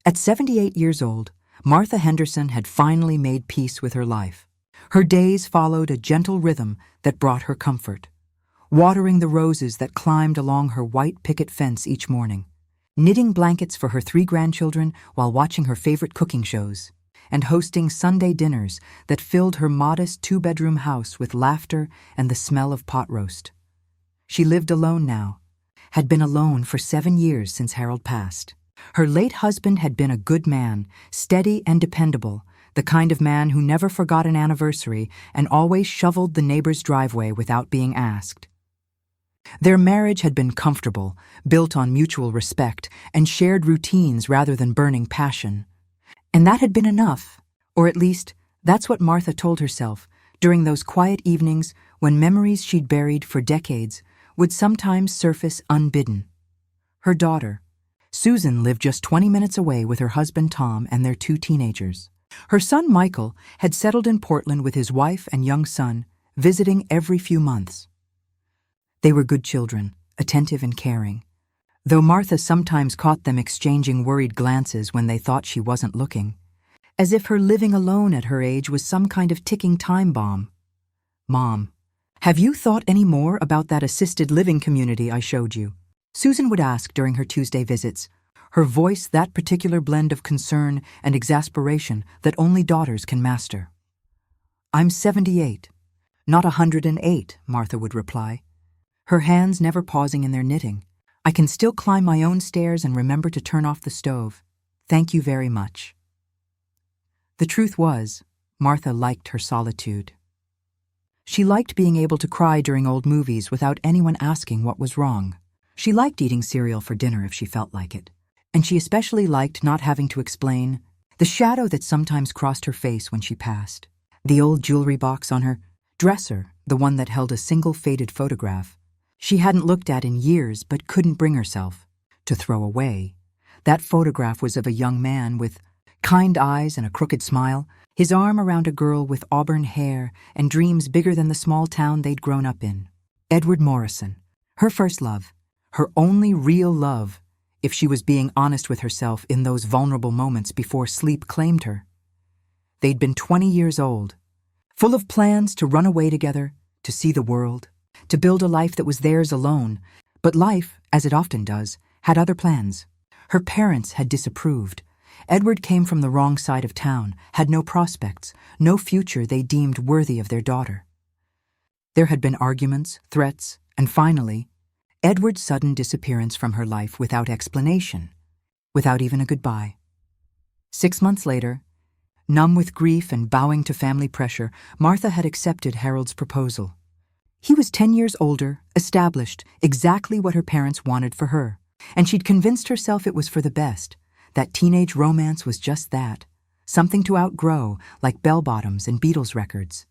At 78 years old, Martha Henderson had finally made peace with her life. Her days followed a gentle rhythm that brought her comfort, watering the roses that climbed along her white picket fence each morning, knitting blankets for her 3 grandchildren while watching her favorite cooking shows, and hosting Sunday dinners that filled her modest 2-bedroom house with laughter and the smell of pot roast. She lived alone now, had been alone for 7 years since Harold passed. Her late husband had been a good man, steady and dependable, the kind of man who never forgot an anniversary and always shoveled the neighbor's driveway without being asked. Their marriage had been comfortable, built on mutual respect, and shared routines rather than burning passion. And that had been enough, or at least, that's what Martha told herself during those quiet evenings when memories she'd buried for decades would sometimes surface unbidden. Her daughter, Susan, lived just 20 minutes away with her husband Tom and their 2 teenagers. Her son Michael had settled in Portland with his wife and young son, visiting every few months. They were good children, attentive and caring, though Martha sometimes caught them exchanging worried glances when they thought she wasn't looking, as if her living alone at her age was some kind of ticking time bomb. "Mom, have you thought any more about that assisted living community I showed you?" Susan would ask during her Tuesday visits, her voice that particular blend of concern and exasperation that only daughters can master. "I'm 78, not 108, Martha would reply, her hands never pausing in their knitting. "I can still climb my own stairs and remember to turn off the stove. Thank you very much." The truth was, Martha liked her solitude. She liked being able to cry during old movies without anyone asking what was wrong. She liked eating cereal for dinner if she felt like it. And she especially liked not having to explain the shadow that sometimes crossed her face when she passed, the old jewelry box on her dresser, the one that held a single faded photograph she hadn't looked at in years but couldn't bring herself to throw away. That photograph was of a young man with kind eyes and a crooked smile, his arm around a girl with auburn hair and dreams bigger than the small town they'd grown up in. Edward Morrison, her first love, her only real love, if she was being honest with herself in those vulnerable moments before sleep claimed her. They'd been 20 years old, full of plans to run away together, to see the world, to build a life that was theirs alone. But life, as it often does, had other plans. Her parents had disapproved. Edward came from the wrong side of town, had no prospects, no future they deemed worthy of their daughter. There had been arguments, threats, and finally, Edward's sudden disappearance from her life without explanation, without even a goodbye. 6 months later, numb with grief and bowing to family pressure, Martha had accepted Harold's proposal. He was 10 years older, established, exactly what her parents wanted for her, and she'd convinced herself it was for the best, that teenage romance was just that, something to outgrow, like bell-bottoms and Beatles records.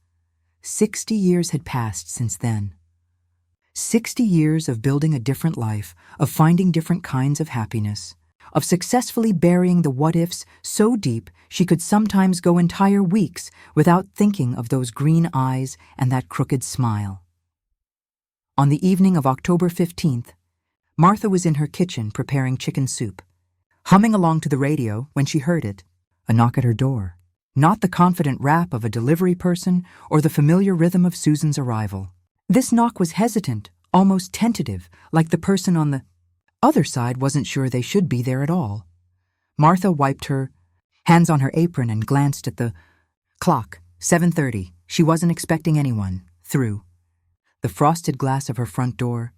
60 years had passed since then. 60 years of building a different life, of finding different kinds of happiness, of successfully burying the what-ifs so deep she could sometimes go entire weeks without thinking of those green eyes and that crooked smile. On the evening of October 15th, Martha was in her kitchen preparing chicken soup, humming along to the radio when she heard it, a knock at her door. Not the confident rap of a delivery person or the familiar rhythm of Susan's arrival. This knock was hesitant, almost tentative, like the person on the other side wasn't sure they should be there at all. Martha wiped her hands on her apron and glanced at the clock. 7:30. She wasn't expecting anyone. Through the frosted glass of her front door,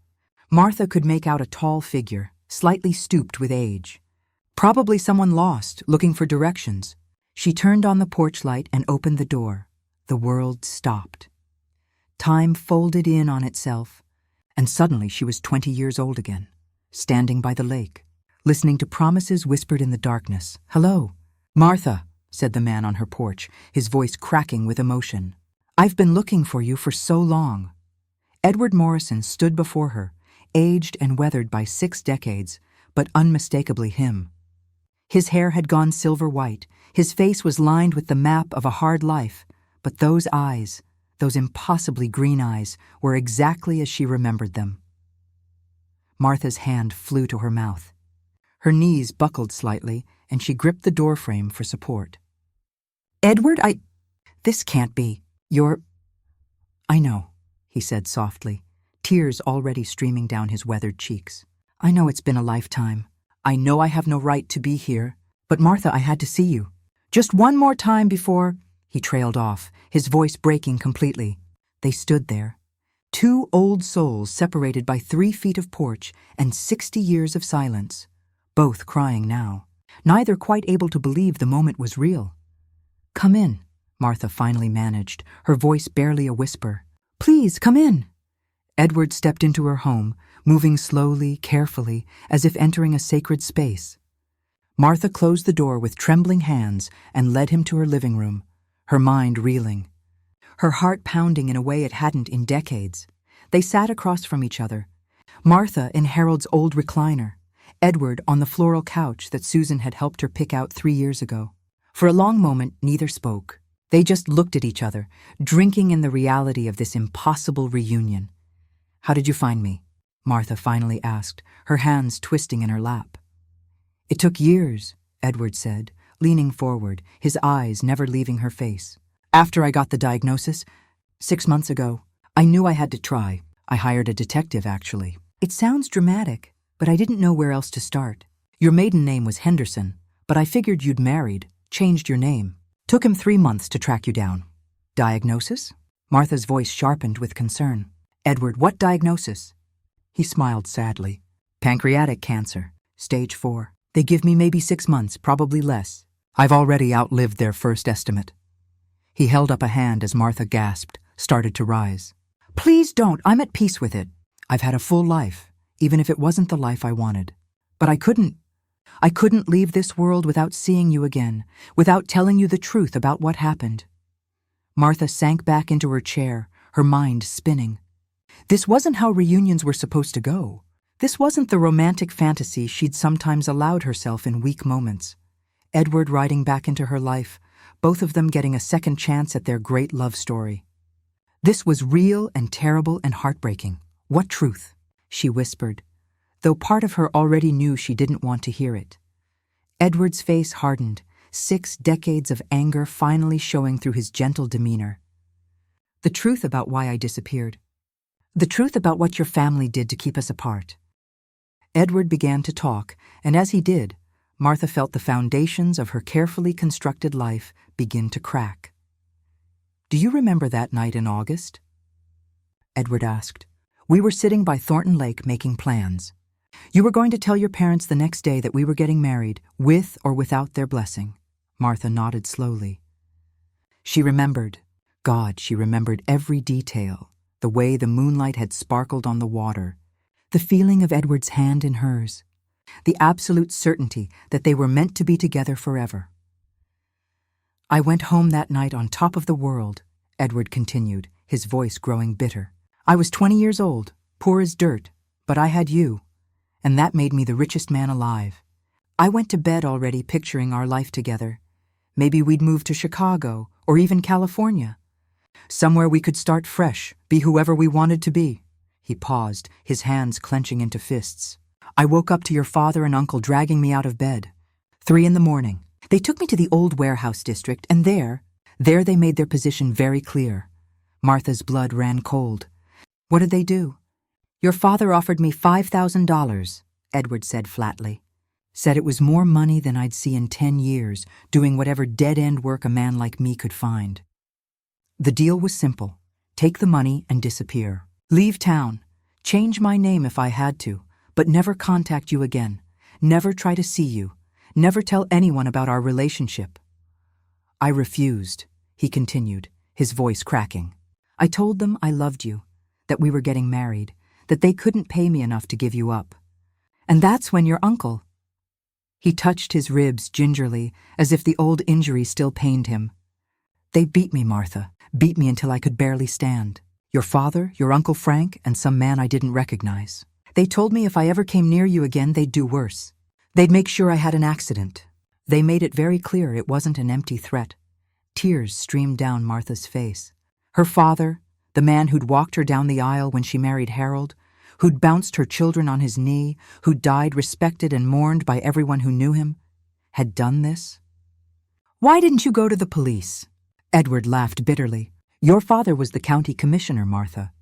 Martha could make out a tall figure, slightly stooped with age. Probably someone lost, looking for directions. She turned on the porch light and opened the door. The world stopped. Time folded in on itself, and suddenly she was 20 years old again, standing by the lake, listening to promises whispered in the darkness. "Hello, Martha," said the man on her porch, his voice cracking with emotion. "I've been looking for you for so long." Edward Morrison stood before her, aged and weathered by 6 decades, but unmistakably him. His hair had gone silver white, his face was lined with the map of a hard life, but those eyes, those impossibly green eyes, were exactly as she remembered them. Martha's hand flew to her mouth. Her knees buckled slightly, and she gripped the doorframe for support. "Edward, this can't be. I know," he said softly, tears already streaming down his weathered cheeks. "I know it's been a lifetime. I know I have no right to be here. But Martha, I had to see you. Just one more time before—" He trailed off, his voice breaking completely. They stood there, two old souls separated by 3 feet of porch and 60 years of silence, both crying now, neither quite able to believe the moment was real. "Come in," Martha finally managed, her voice barely a whisper. "Please, come in." Edward stepped into her home, moving slowly, carefully, as if entering a sacred space. Martha closed the door with trembling hands and led him to her living room, her mind reeling, her heart pounding in a way it hadn't in decades. They sat across from each other, Martha in Harold's old recliner, Edward on the floral couch that Susan had helped her pick out 3 years ago. For a long moment, neither spoke. They just looked at each other, drinking in the reality of this impossible reunion. "How did you find me?" Martha finally asked, her hands twisting in her lap. "It took years," Edward said, leaning forward, his eyes never leaving her face. "After I got the diagnosis, 6 months ago, I knew I had to try. I hired a detective, actually. It sounds dramatic, but I didn't know where else to start. Your maiden name was Henderson, but I figured you'd married, changed your name. Took him 3 months to track you down." "Diagnosis?" Martha's voice sharpened with concern. "Edward, what diagnosis?" He smiled sadly. "Pancreatic cancer, stage 4. They give me maybe 6 months, probably less. I've already outlived their first estimate." He held up a hand as Martha gasped, started to rise. "Please don't, I'm at peace with it. I've had a full life, even if it wasn't the life I wanted. But I couldn't leave this world without seeing you again, without telling you the truth about what happened." Martha sank back into her chair, her mind spinning. This wasn't how reunions were supposed to go. This wasn't the romantic fantasy she'd sometimes allowed herself in weak moments. Edward riding back into her life, both of them getting a second chance at their great love story. This was real and terrible and heartbreaking. "What truth?" she whispered, though part of her already knew she didn't want to hear it. Edward's face hardened, 6 decades of anger finally showing through his gentle demeanor. "The truth about why I disappeared. The truth about what your family did to keep us apart." Edward began to talk, and as he did, Martha felt the foundations of her carefully constructed life begin to crack. "Do you remember that night in August?" Edward asked. "We were sitting by Thornton Lake making plans. You were going to tell your parents the next day that we were getting married, with or without their blessing." Martha nodded slowly. She remembered. God, she remembered every detail, the way the moonlight had sparkled on the water, the feeling of Edward's hand in hers, the absolute certainty that they were meant to be together forever. "I went home that night on top of the world," Edward continued, his voice growing bitter. "I was 20 years old, poor as dirt, but I had you, and that made me the richest man alive. I went to bed already picturing our life together. Maybe we'd move to Chicago or even California. Somewhere we could start fresh, be whoever we wanted to be." He paused, his hands clenching into fists. "I woke up to your father and uncle dragging me out of bed. 3 a.m. They took me to the old warehouse district, and there they made their position very clear." Martha's blood ran cold. "What did they do?" "Your father offered me $5,000, Edward said flatly. Said it was more money than I'd see in 10 years, doing whatever dead-end work a man like me could find. The deal was simple. Take the money and disappear. Leave town. Change my name if I had to, but never contact you again. Never try to see you. Never tell anyone about our relationship." "I refused," he continued, his voice cracking. "I told them I loved you, that we were getting married, that they couldn't pay me enough to give you up. And that's when your uncle—" He touched his ribs gingerly, as if the old injury still pained him. "They beat me, Martha, beat me until I could barely stand. Your father, your Uncle Frank, and some man I didn't recognize. They told me if I ever came near you again, they'd do worse. They'd make sure I had an accident. They made it very clear it wasn't an empty threat." Tears streamed down Martha's face. Her father, the man who'd walked her down the aisle when she married Harold, who'd bounced her children on his knee, who died respected and mourned by everyone who knew him. had done this? Why didn't you go to the police? Edward laughed bitterly. Your father was the county commissioner, Martha.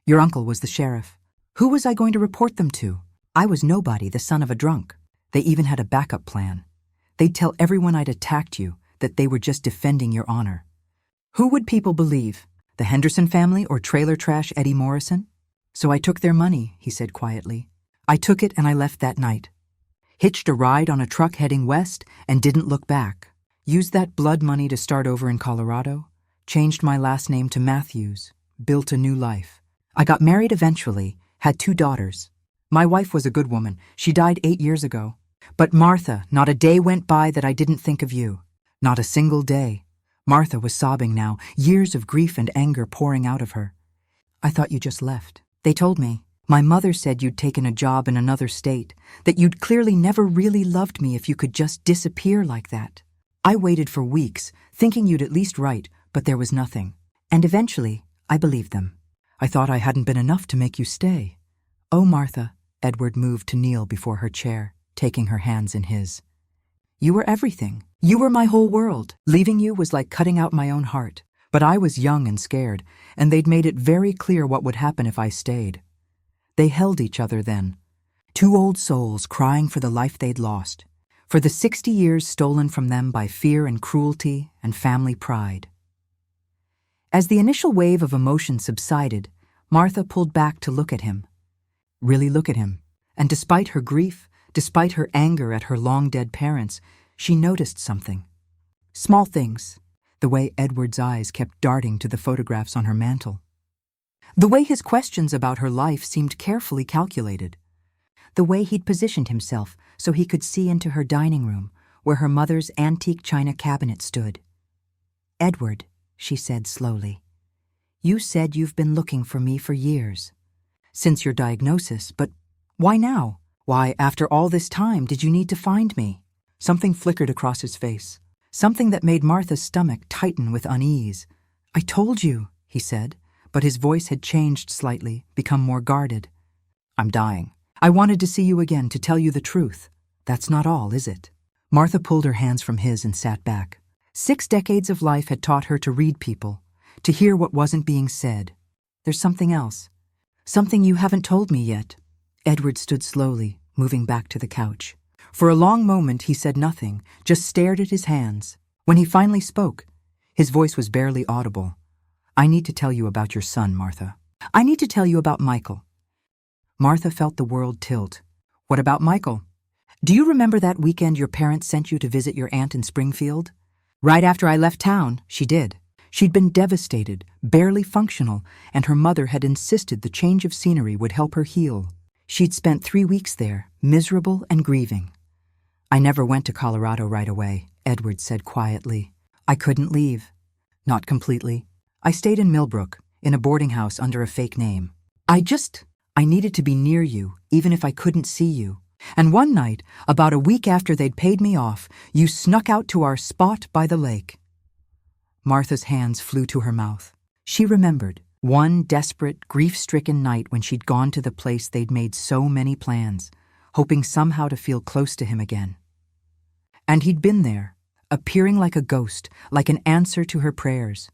Your uncle was the sheriff. Who was I going to report them to? I was nobody, the son of a drunk. They even had a backup plan. They'd tell everyone I'd attacked you, that they were just defending your honor. Who would people believe? The Henderson family or trailer trash Eddie Morrison? So I took their money, he said quietly. I took it and I left that night. Hitched a ride on a truck heading west and didn't look back. Used that blood money to start over in Colorado. Changed my last name to Matthews. Built a new life. I got married eventually, had 2 daughters. My wife was a good woman. She died 8 years ago. But Martha, not a day went by that I didn't think of you. Not a single day. Martha was sobbing now, years of grief and anger pouring out of her. I thought you just left. They told me. My mother said you'd taken a job in another state, that you'd clearly never really loved me if you could just disappear like that. I waited for weeks, thinking you'd at least write, but there was nothing. And eventually, I believed them. I thought I hadn't been enough to make you stay. Oh, Martha, Edward moved to kneel before her chair, taking her hands in his. You were everything. You were my whole world. Leaving you was like cutting out my own heart. But I was young and scared, and they'd made it very clear what would happen if I stayed. They held each other then. 2 old souls crying for the life they'd lost, for the 60 years stolen from them by fear and cruelty and family pride. As the initial wave of emotion subsided, Martha pulled back to look at him. Really look at him. And despite her grief, despite her anger at her long-dead parents, she noticed something. Small things. The way Edward's eyes kept darting to the photographs on her mantel. The way his questions about her life seemed carefully calculated. The way he'd positioned himself so he could see into her dining room, where her mother's antique china cabinet stood. Edward, she said slowly, you said you've been looking for me for years. Since your diagnosis, but why now? Why, after all this time, did you need to find me? Something flickered across his face. Something that made Martha's stomach tighten with unease. I told you, he said, but his voice had changed slightly, become more guarded. I'm dying. I wanted to see you again to tell you the truth. That's not all, is it? Martha pulled her hands from his and sat back. 6 decades of life had taught her to read people, to hear what wasn't being said. There's something else. Something you haven't told me yet. Edward stood slowly, moving back to the couch. For a long moment he said nothing, just stared at his hands. When he finally spoke, his voice was barely audible. I need to tell you about your son, Martha. I need to tell you about Michael. Martha felt the world tilt. What about Michael? Do you remember that weekend your parents sent you to visit your aunt in Springfield? Right after I left town, she did. She'd been devastated, barely functional, and her mother had insisted the change of scenery would help her heal. She'd spent 3 weeks there, miserable and grieving. I never went to Colorado right away, Edward said quietly. I couldn't leave. Not completely. I stayed in Millbrook, in a boarding house under a fake name. I needed to be near you, even if I couldn't see you. And one night, about a week after they'd paid me off, you snuck out to our spot by the lake. Martha's hands flew to her mouth. She remembered one desperate, grief-stricken night when she'd gone to the place they'd made so many plans, hoping somehow to feel close to him again. And he'd been there, appearing like a ghost, like an answer to her prayers.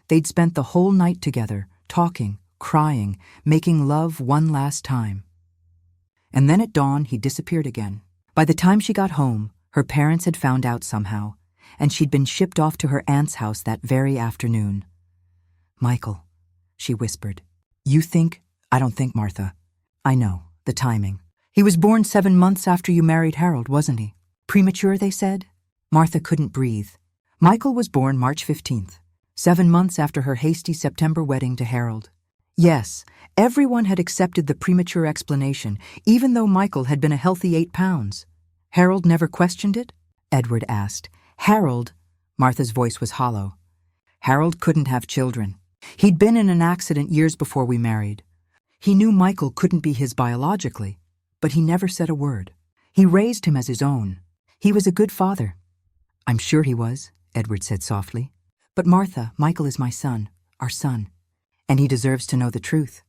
They'd spent the whole night together, talking, crying, making love one last time. And then at dawn, he disappeared again. By the time she got home, her parents had found out somehow, and she'd been shipped off to her aunt's house that very afternoon. Michael, she whispered. I don't think, Martha. I know, the timing. He was born 7 months after you married Harold, wasn't he? Premature, they said? Martha couldn't breathe. Michael was born March 15th, 7 months after her hasty September wedding to Harold. Yes, everyone had accepted the premature explanation, even though Michael had been a healthy 8 pounds. Harold never questioned it? Edward asked. Harold, Martha's voice was hollow. Harold couldn't have children. He'd been in an accident years before we married. He knew Michael couldn't be his biologically, but he never said a word. He raised him as his own. He was a good father. I'm sure he was, Edward said softly. But Martha, Michael is my son, our son, and he deserves to know the truth.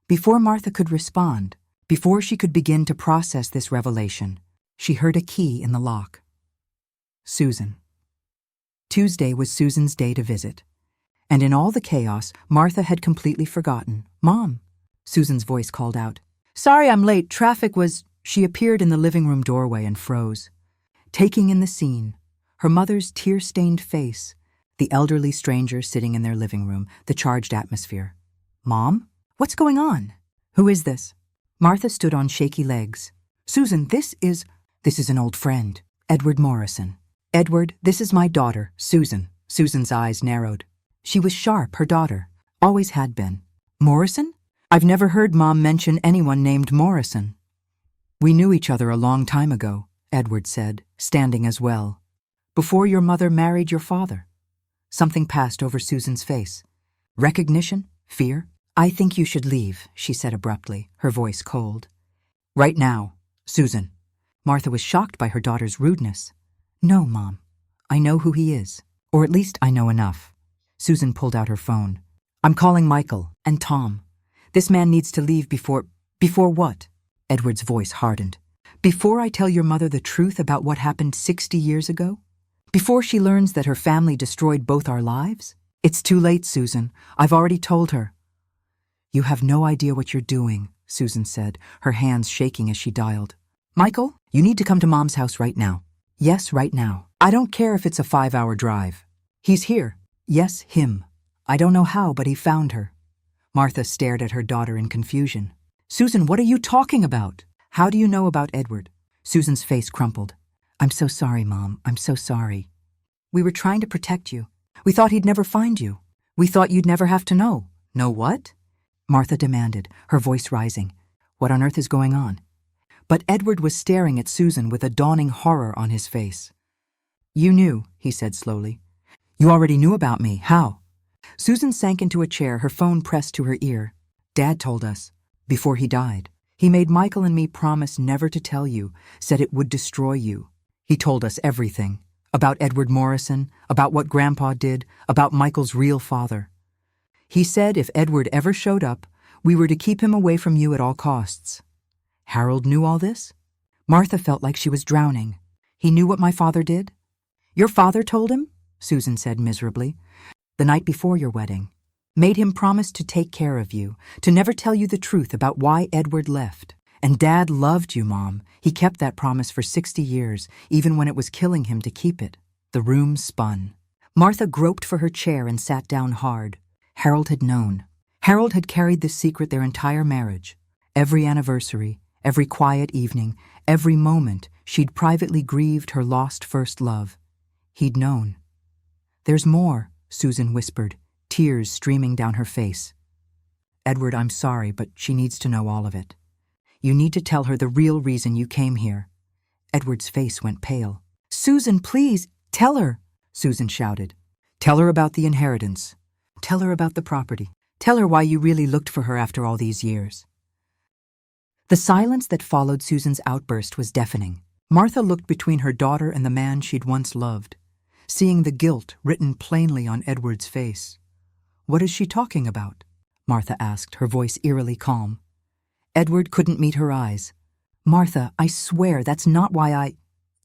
Before Martha could respond, before she could begin to process this revelation, she heard a key in the lock. Susan. Tuesday was Susan's day to visit. And in all the chaos, Martha had completely forgotten. "Mom," Susan's voice called out. "Sorry I'm late, traffic was—" She appeared in the living room doorway and froze, taking in the scene, her mother's tear-stained face, the elderly stranger sitting in their living room, the charged atmosphere. "Mom? What's going on? Who is this?" Martha stood on shaky legs. "Susan, this is an old friend, Edward Morrison. Edward, this is my daughter, Susan." Susan's eyes narrowed. She was sharp, her daughter. Always had been. "Morrison? I've never heard Mom mention anyone named Morrison." "We knew each other a long time ago," Edward said, standing as well. "Before your mother married your father." Something passed over Susan's face. Recognition? Fear? "I think you should leave," she said abruptly, her voice cold. "Right now, Susan." Martha was shocked by her daughter's rudeness. "No, Mom. I know who he is. Or at least I know enough." Susan pulled out her phone. "I'm calling Michael and Tom. This man needs to leave before—" "Before what?" Edward's voice hardened. "Before I tell your mother the truth about what happened 60 years ago? Before she learns that her family destroyed both our lives? It's too late, Susan. I've already told her." "You have no idea what you're doing," Susan said, her hands shaking as she dialed. "Michael, you need to come to Mom's house right now. Yes, right now. I don't care if it's a 5-hour drive. He's here. Yes, him. I don't know how, but he found her." Martha stared at her daughter in confusion. "Susan, what are you talking about? How do you know about Edward?" Susan's face crumpled. "I'm so sorry, Mom. I'm so sorry. We were trying to protect you. We thought he'd never find you. We thought you'd never have to know." "Know what?" Martha demanded, her voice rising. "What on earth is going on?" But Edward was staring at Susan with a dawning horror on his face. "You knew," he said slowly. "You already knew about me. How?" Susan sank into a chair, her phone pressed to her ear. "Dad told us. Before he died. He made Michael and me promise never to tell you, said it would destroy you. He told us everything. About Edward Morrison, about what Grandpa did, about Michael's real father. He said if Edward ever showed up, we were to keep him away from you at all costs." "Harold knew all this?" Martha felt like she was drowning. "He knew what my father did?" "Your father told him?" Susan said miserably. "The night before your wedding. Made him promise to take care of you, to never tell you the truth about why Edward left. And Dad loved you, Mom. He kept that promise for 60 years, even when it was killing him to keep it." The room spun. Martha groped for her chair and sat down hard. Harold had known. Harold had carried this secret their entire marriage. Every anniversary, every quiet evening, every moment she'd privately grieved her lost first love. He'd known. "There's more," Susan whispered, tears streaming down her face. "Edward, I'm sorry, but she needs to know all of it. You need to tell her the real reason you came here." Edward's face went pale. "Susan, please, tell her," Susan shouted. "Tell her about the inheritance. Tell her about the property. Tell her why you really looked for her after all these years." The silence that followed Susan's outburst was deafening. Martha looked between her daughter and the man she'd once loved, seeing the guilt written plainly on Edward's face. "What is she talking about?" Martha asked, her voice eerily calm. Edward couldn't meet her eyes. "Martha, I swear that's not why I—"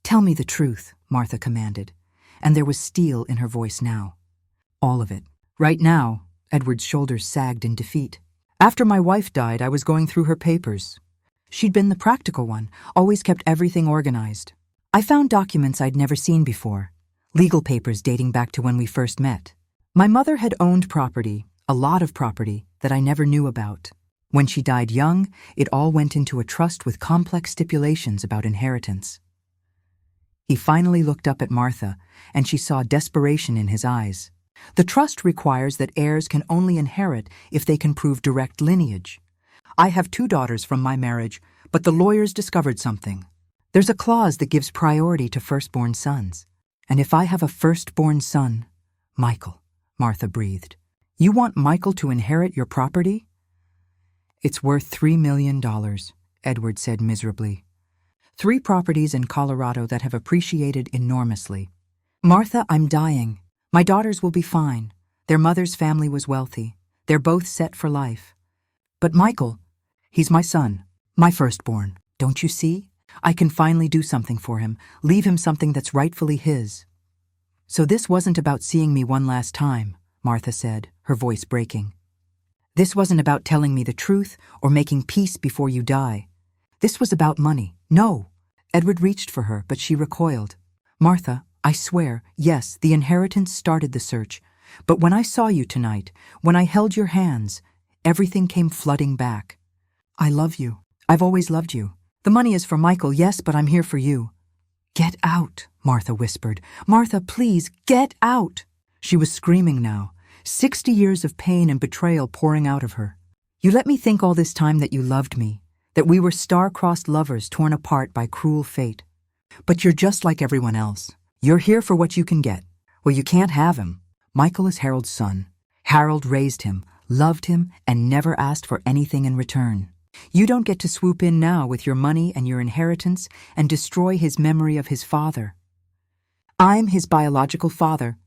"Tell me the truth," Martha commanded, and there was steel in her voice now. "All of it. Right now," Edward's shoulders sagged in defeat. "After my wife died, I was going through her papers. She'd been the practical one, always kept everything organized. I found documents I'd never seen before, legal papers dating back to when we first met. My mother had owned property, a lot of property, that I never knew about. When she died young, it all went into a trust with complex stipulations about inheritance." He finally looked up at Martha, and she saw desperation in his eyes. "The trust requires that heirs can only inherit if they can prove direct lineage. I have 2 daughters from my marriage, but the lawyers discovered something. There's a clause that gives priority to firstborn sons. And if I have a firstborn son—" "Michael," Martha breathed. "You want Michael to inherit your property?" "It's worth $3 million, Edward said miserably. 3 properties in Colorado that have appreciated enormously. Martha, I'm dying. My daughters will be fine. Their mother's family was wealthy. They're both set for life. But Michael, he's my son, my firstborn. Don't you see? I can finally do something for him, leave him something that's rightfully his. So this wasn't about seeing me one last time, Martha said, her voice breaking. This wasn't about telling me the truth or making peace before you die. This was about money. No. Edward reached for her, but she recoiled. Martha, I swear, yes, the inheritance started the search. But when I saw you tonight, when I held your hands, everything came flooding back. I love you. I've always loved you. The money is for Michael, yes, but I'm here for you. Get out, Martha whispered. Martha, please, get out. She was screaming now, 60 years of pain and betrayal pouring out of her. You let me think all this time that you loved me, that we were star-crossed lovers torn apart by cruel fate. But you're just like everyone else. You're here for what you can get. Well, you can't have him. Michael is Harold's son. Harold raised him, loved him, and never asked for anything in return. You don't get to swoop in now with your money and your inheritance and destroy his memory of his father. I'm his biological father,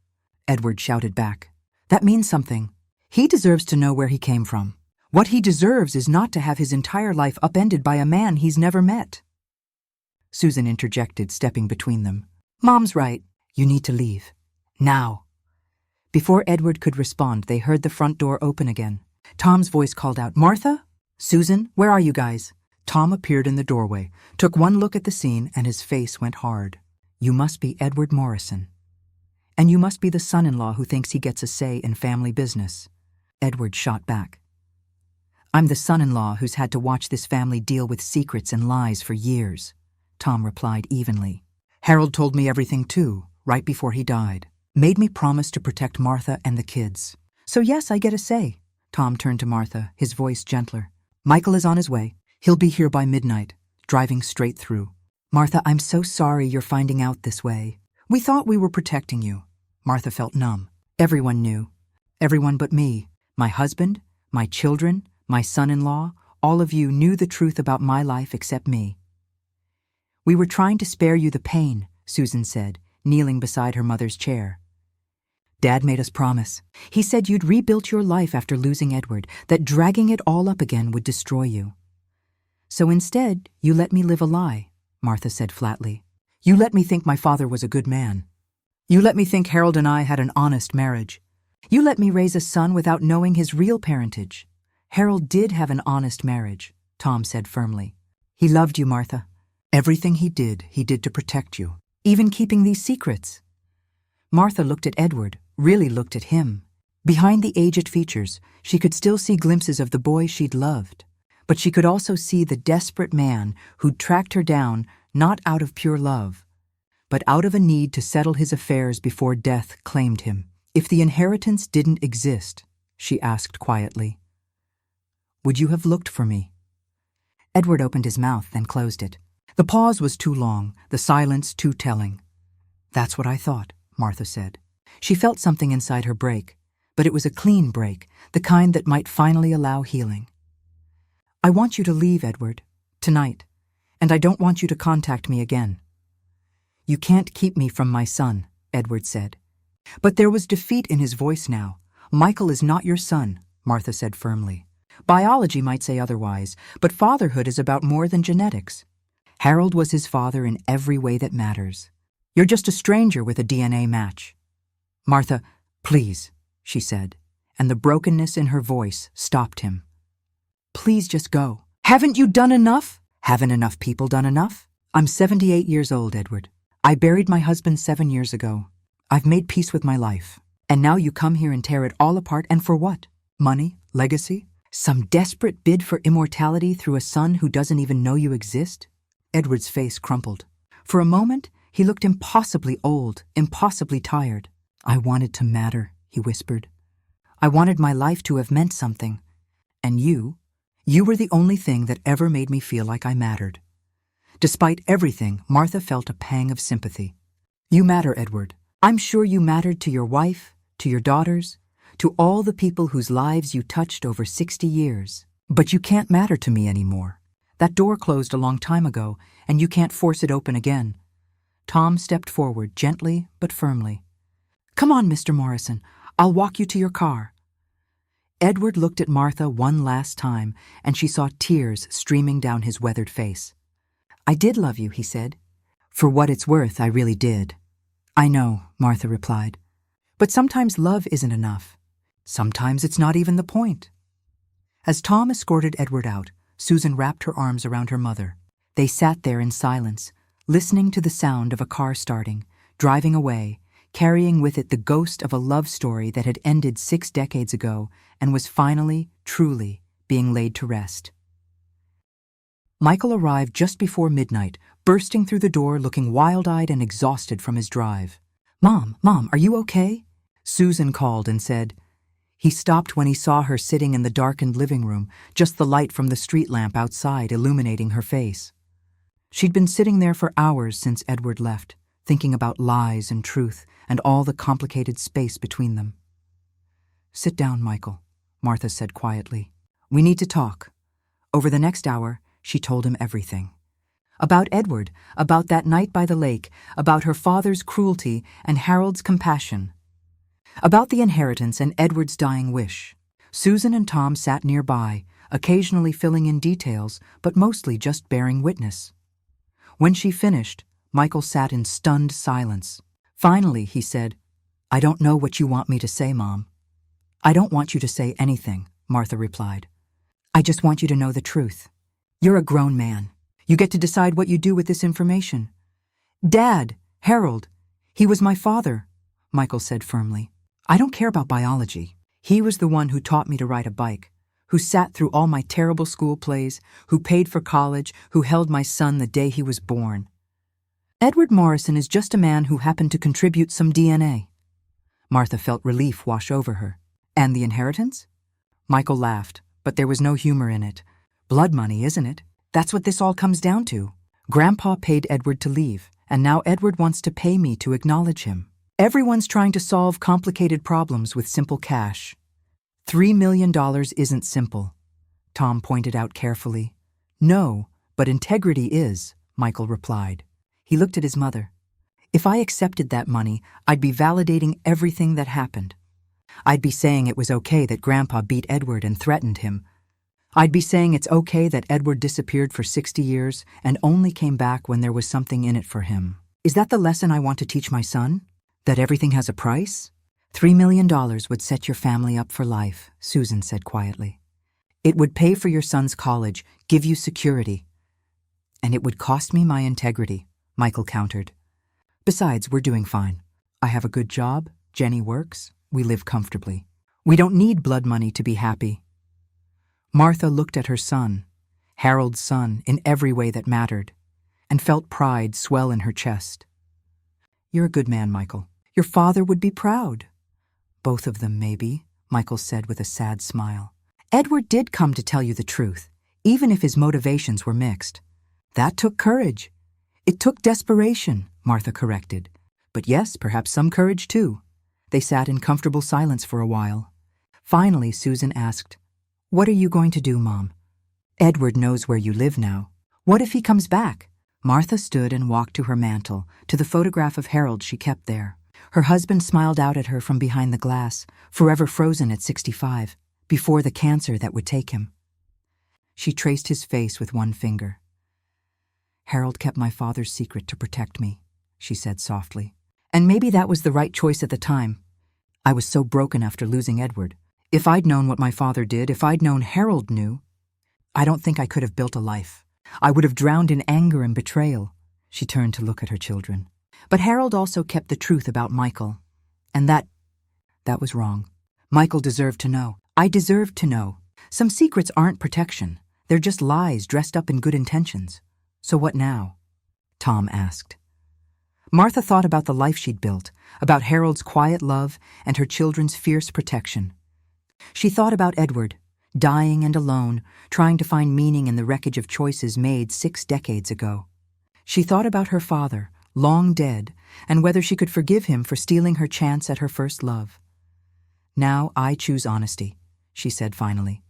Edward shouted back. That means something. He deserves to know where he came from. What he deserves is not to have his entire life upended by a man he's never met. Susan interjected, stepping between them. Mom's right. You need to leave. Now. Before Edward could respond, they heard the front door open again. Tom's voice called out, Martha? Susan, where are you guys? Tom appeared in the doorway, took one look at the scene, and his face went hard. You must be Edward Morrison. And you must be the son-in-law who thinks he gets a say in family business. Edward shot back. I'm the son-in-law who's had to watch this family deal with secrets and lies for years, Tom replied evenly. Harold told me everything too, right before he died. Made me promise to protect Martha and the kids. So yes, I get a say. Tom turned to Martha, his voice gentler. Michael is on his way. He'll be here by midnight, driving straight through. Martha, I'm so sorry you're finding out this way. We thought we were protecting you. Martha felt numb. Everyone knew. Everyone but me. My husband, my children, my son-in-law, all of you knew the truth about my life except me. We were trying to spare you the pain, Susan said, kneeling beside her mother's chair. Dad made us promise. He said you'd rebuilt your life after losing Edward, that dragging it all up again would destroy you. So instead, you let me live a lie, Martha said flatly. You let me think my father was a good man. You let me think Harold and I had an honest marriage. You let me raise a son without knowing his real parentage. Harold did have an honest marriage, Tom said firmly. He loved you, Martha. Everything he did to protect you, even keeping these secrets. Martha looked at Edward, really looked at him. Behind the aged features, she could still see glimpses of the boy she'd loved. But she could also see the desperate man who'd tracked her down not out of pure love, but out of a need to settle his affairs before death claimed him. If the inheritance didn't exist, she asked quietly, would you have looked for me? Edward opened his mouth, then closed it. The pause was too long, the silence too telling. That's what I thought, Martha said. She felt something inside her break, but it was a clean break, the kind that might finally allow healing. I want you to leave, Edward, tonight, and I don't want you to contact me again. You can't keep me from my son, Edward said. But there was defeat in his voice now. Michael is not your son, Martha said firmly. Biology might say otherwise, but fatherhood is about more than genetics. Harold was his father in every way that matters. You're just a stranger with a DNA match. Martha, please, she said, and the brokenness in her voice stopped him. Please just go. Haven't you done enough? Haven't enough people done enough? I'm 78 years old, Edward. I buried my husband 7 years ago. I've made peace with my life. And now you come here and tear it all apart, and for what? Money? Legacy? Some desperate bid for immortality through a son who doesn't even know you exist? Edward's face crumpled. For a moment, he looked impossibly old, impossibly tired. I wanted to matter, he whispered. I wanted my life to have meant something. And you were the only thing that ever made me feel like I mattered. Despite everything, Martha felt a pang of sympathy. You matter, Edward. I'm sure you mattered to your wife, to your daughters, to all the people whose lives you touched over 60 years. But you can't matter to me anymore. That door closed a long time ago, and you can't force it open again. Tom stepped forward gently but firmly. Come on, Mr. Morrison. I'll walk you to your car. Edward looked at Martha one last time, and she saw tears streaming down his weathered face. "I did love you," he said. "For what it's worth, I really did." "I know," Martha replied. "But sometimes love isn't enough. Sometimes it's not even the point." As Tom escorted Edward out, Susan wrapped her arms around her mother. They sat there in silence, listening to the sound of a car starting, driving away, carrying with it the ghost of a love story that had ended 6 decades ago and was finally, truly, being laid to rest. Michael arrived just before midnight, bursting through the door looking wild-eyed and exhausted from his drive. Mom, are you okay?" Susan called and said. He stopped when he saw her sitting in the darkened living room, just the light from the street lamp outside illuminating her face. She'd been sitting there for hours since Edward left, thinking about lies and truth and all the complicated space between them. "Sit down, Michael," Martha said quietly. "We need to talk." Over the next hour, she told him everything. About Edward, about that night by the lake, about her father's cruelty and Harold's compassion. About the inheritance and Edward's dying wish. Susan and Tom sat nearby, occasionally filling in details, but mostly just bearing witness. When she finished, Michael sat in stunned silence. Finally, he said, "I don't know what you want me to say, Mom." "I don't want you to say anything," Martha replied. "I just want you to know the truth. You're a grown man. You get to decide what you do with this information." "Dad, Harold, he was my father," Michael said firmly. "I don't care about biology. He was the one who taught me to ride a bike, who sat through all my terrible school plays, who paid for college, who held my son the day he was born. Edward Morrison is just a man who happened to contribute some DNA." Martha felt relief wash over her. "And the inheritance?" Michael laughed, but there was no humor in it. "Blood money, isn't it? That's what this all comes down to. Grandpa paid Edward to leave, and now Edward wants to pay me to acknowledge him. Everyone's trying to solve complicated problems with simple cash. $3 million isn't simple," Tom pointed out carefully. "No, but integrity is," Michael replied. He looked at his mother. "If I accepted that money, I'd be validating everything that happened. I'd be saying it was okay that Grandpa beat Edward and threatened him. I'd be saying it's okay that Edward disappeared for 60 years and only came back when there was something in it for him. Is that the lesson I want to teach my son? That everything has a price?" $3 million would set your family up for life," Susan said quietly. "It would pay for your son's college, give you security. And it would cost me my integrity," Michael countered. "Besides, we're doing fine. I have a good job, Jenny works, we live comfortably. We don't need blood money to be happy." Martha looked at her son, Harold's son, in every way that mattered, and felt pride swell in her chest. "You're a good man, Michael. Your father would be proud." "Both of them, maybe," Michael said with a sad smile. "Edward did come to tell you the truth, even if his motivations were mixed. That took courage. It took desperation," Martha corrected. "But yes, perhaps some courage too." They sat in comfortable silence for a while. Finally, Susan asked, "What are you going to do, Mom? Edward knows where you live now. What if he comes back?" Martha stood and walked to her mantel, to the photograph of Harold she kept there. Her husband smiled out at her from behind the glass, forever frozen at 65, before the cancer that would take him. She traced his face with one finger. "Harold kept my father's secret to protect me," she said softly. "And maybe that was the right choice at the time. I was so broken after losing Edward. If I'd known what my father did, if I'd known Harold knew, I don't think I could have built a life. I would have drowned in anger and betrayal." She turned to look at her children. "But Harold also kept the truth about Michael. And that was wrong. Michael deserved to know. I deserved to know. Some secrets aren't protection. They're just lies dressed up in good intentions. So what now?" Tom asked. Martha thought about the life she'd built, about Harold's quiet love and her children's fierce protection. She thought about Edward, dying and alone, trying to find meaning in the wreckage of choices made 6 decades ago. She thought about her father, long dead, and whether she could forgive him for stealing her chance at her first love. "Now I choose honesty," she said finally.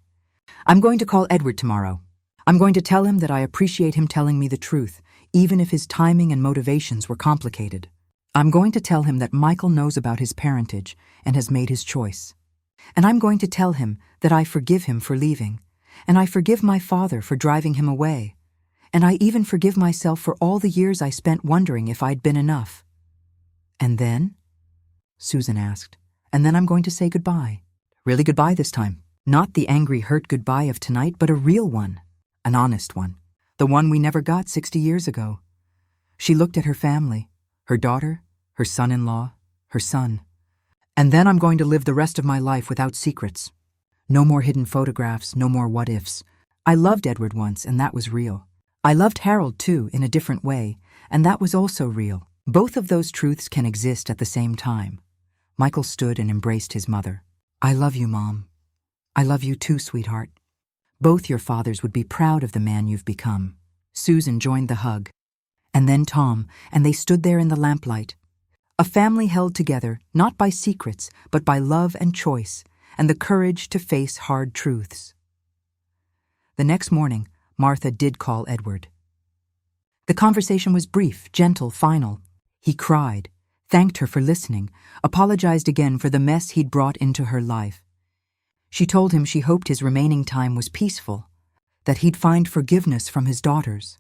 "I'm going to call Edward tomorrow. I'm going to tell him that I appreciate him telling me the truth, even if his timing and motivations were complicated. I'm going to tell him that Michael knows about his parentage and has made his choice. And I'm going to tell him that I forgive him for leaving, and I forgive my father for driving him away, And I even forgive myself for all the years I spent wondering if I'd been enough. And then? Susan asked. And then I'm going to say goodbye. Really goodbye this time. Not the angry, hurt goodbye of tonight, but a real one. An honest one. The one we never got 60 years ago. She looked at her family, her daughter, her son-in-law, her son. And then I'm going to live the rest of my life without secrets. No more hidden photographs, no more what-ifs. I loved Edward once, and that was real. I loved Harold, too, in a different way, and that was also real. Both of those truths can exist at the same time. Michael stood and embraced his mother. I love you, Mom. I love you too, sweetheart. Both your fathers would be proud of the man you've become. Susan joined the hug. And then Tom, and they stood there in the lamplight. A family held together, not by secrets, but by love and choice, and the courage to face hard truths. The next morning, Martha did call Edward. The conversation was brief, gentle, final. He cried, thanked her for listening, apologized again for the mess he'd brought into her life. She told him she hoped his remaining time was peaceful, that he'd find forgiveness from his daughters,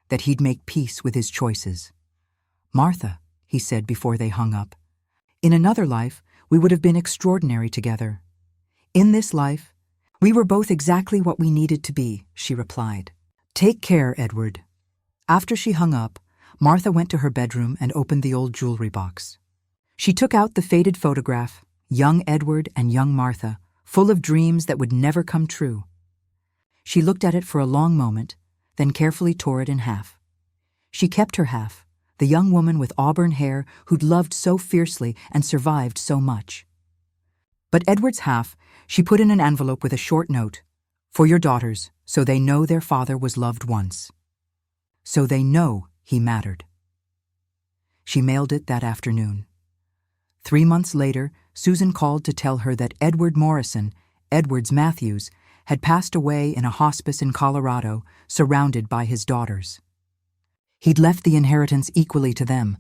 that he'd make peace with his choices. Martha, he said before they hung up, in another life, we would have been extraordinary together. In this life, we were both exactly what we needed to be, she replied. Take care, Edward. After she hung up, Martha went to her bedroom and opened the old jewelry box. She took out the faded photograph, young Edward and young Martha, full of dreams that would never come true. She looked at it for a long moment, then carefully tore it in half. She kept her half, the young woman with auburn hair who'd loved so fiercely and survived so much. But Edward's half she put in an envelope with a short note, for your daughters, so they know their father was loved once. So they know he mattered. She mailed it that afternoon. 3 months later, Susan called to tell her that Edward Morrison, Edward's Matthews, had passed away in a hospice in Colorado, surrounded by his daughters. He'd left the inheritance equally to them,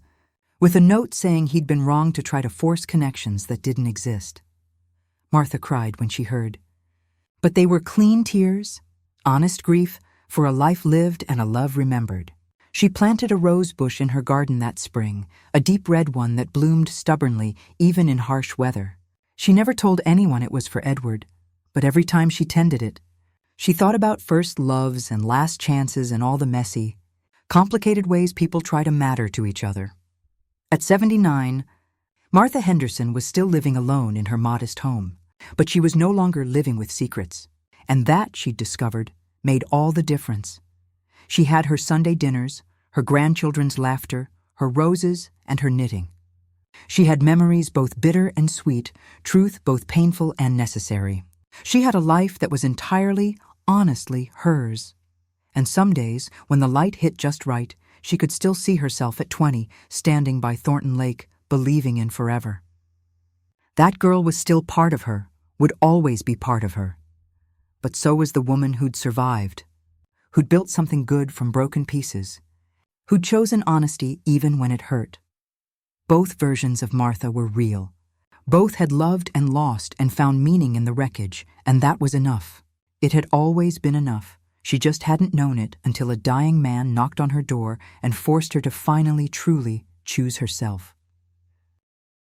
with a note saying he'd been wrong to try to force connections that didn't exist. Martha cried when she heard. But they were clean tears, honest grief for a life lived and a love remembered. She planted a rose bush in her garden that spring, a deep red one that bloomed stubbornly even in harsh weather. She never told anyone it was for Edward, but every time she tended it, she thought about first loves and last chances and all the messy, complicated ways people try to matter to each other. At 79, Martha Henderson was still living alone in her modest home, but she was no longer living with secrets, and that, she'd discovered, made all the difference. She had her Sunday dinners, her grandchildren's laughter, her roses, and her knitting. She had memories both bitter and sweet, truth both painful and necessary. She had a life that was entirely, honestly hers. And some days, when the light hit just right, she could still see herself at 20, standing by Thornton Lake, believing in forever. That girl was still part of her, would always be part of her. But so was the woman who'd survived, who'd built something good from broken pieces, who'd chosen honesty even when it hurt. Both versions of Martha were real. Both had loved and lost and found meaning in the wreckage, and that was enough. It had always been enough. She just hadn't known it until a dying man knocked on her door and forced her to finally, truly choose herself.